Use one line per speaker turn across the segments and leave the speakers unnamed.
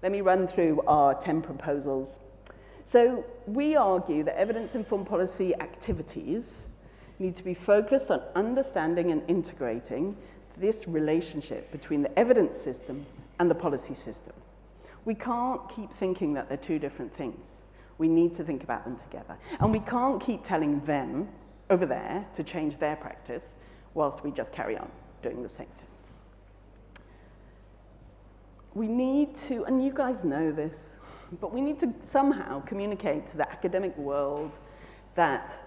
Let me run through our 10 proposals. So we argue that evidence-informed policy activities need to be focused on understanding and integrating this relationship between the evidence system and the policy system. We can't keep thinking that they're two different things. We need to think about them together. And we can't keep telling them over there to change their practice whilst we just carry on doing the same thing. We need to, and you guys know this, but we need to somehow communicate to the academic world that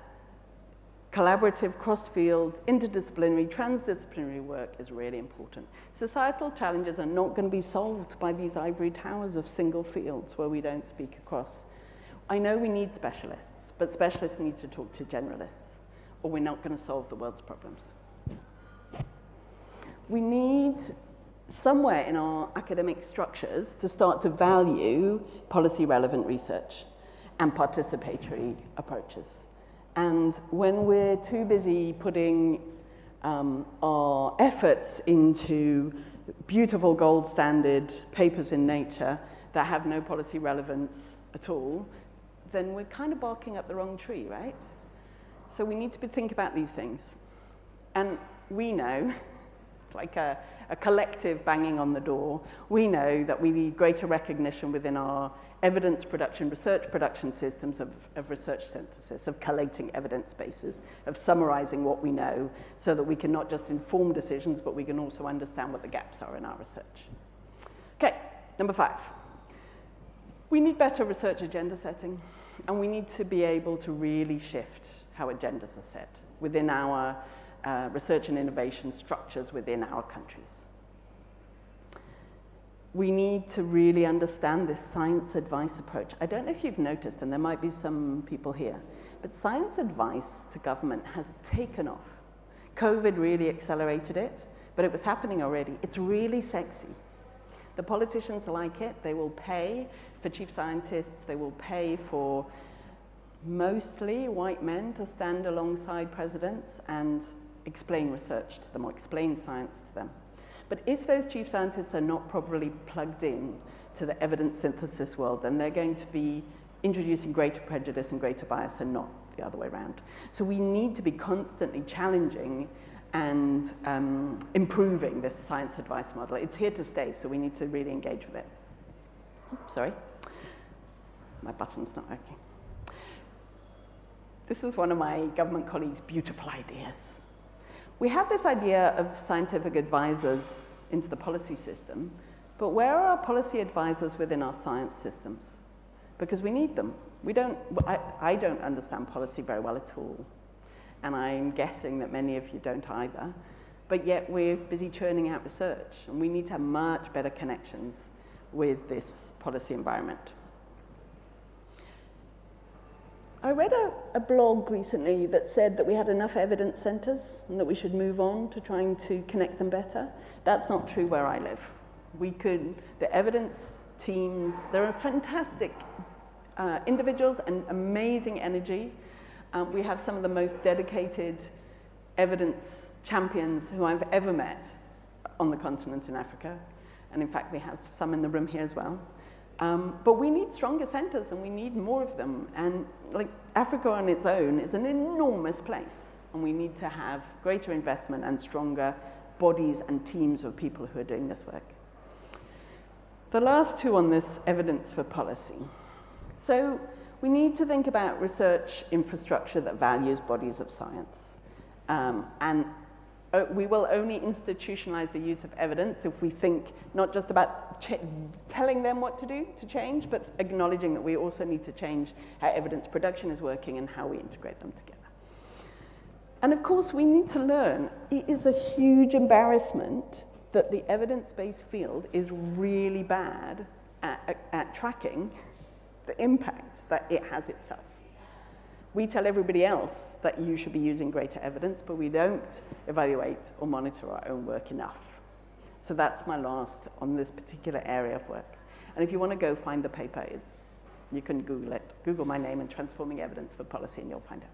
collaborative, cross-field, interdisciplinary, transdisciplinary work is really important. Societal challenges are not going to be solved by these ivory towers of single fields where we don't speak across. I know we need specialists, but specialists need to talk to generalists, or we're not going to solve the world's problems. We need somewhere in our academic structures to start to value policy-relevant research and participatory approaches. And when we're too busy putting our efforts into beautiful gold standard papers in Nature that have no policy relevance at all, then we're kind of barking up the wrong tree, right? So we need to think about these things. And we know, it's like a collective banging on the door, we know that we need greater recognition within our evidence production, research production systems of research synthesis, of collating evidence bases, of summarizing what we know so that we can not just inform decisions, but we can also understand what the gaps are in our research. Okay, number 5. We need better research agenda setting, and we need to be able to really shift how agendas are set within our research and innovation structures within our countries. We need to really understand this science advice approach. I don't know if you've noticed, and there might be some people here, but science advice to government has taken off. COVID really accelerated it, but it was happening already. It's really sexy. The politicians like it. They will pay for chief scientists. They will pay for mostly white men to stand alongside presidents and explain research to them or explain science to them. But if those chief scientists are not properly plugged in to the evidence synthesis world, then they're going to be introducing greater prejudice and greater bias and not the other way around. So we need to be constantly challenging and improving this science advice model. It's here to stay, so we need to really engage with it. Oops, sorry. My button's not working. This is one of my government colleagues' beautiful ideas. We have this idea of scientific advisors into the policy system, but where are our policy advisors within our science systems? Because we need them. I don't understand policy very well at all, and I'm guessing that many of you don't either, but yet we're busy churning out research, and we need to have much better connections with this policy environment. I read a blog recently that said that we had enough evidence centers and that we should move on to trying to connect them better. That's not true where I live. The evidence teams, there are fantastic individuals and amazing energy. We have some of the most dedicated evidence champions who I've ever met on the continent in Africa. And in fact, we have some in the room here as well. But we need stronger centers and we need more of them. And like Africa on its own is an enormous place. And we need to have greater investment and stronger bodies and teams of people who are doing this work. The last two on this, evidence for policy. So we need to think about research infrastructure that values bodies of science. We will only institutionalize the use of evidence if we think not just about telling them what to do to change, but acknowledging that we also need to change how evidence production is working and how we integrate them together. And of course, we need to learn. It is a huge embarrassment that the evidence-based field is really bad at tracking the impact that it has itself. We tell everybody else that you should be using greater evidence, but we don't evaluate or monitor our own work enough. So that's my last on this particular area of work. And if you want to go find the paper, you can Google it. Google my name and Transforming Evidence for Policy, and you'll find it.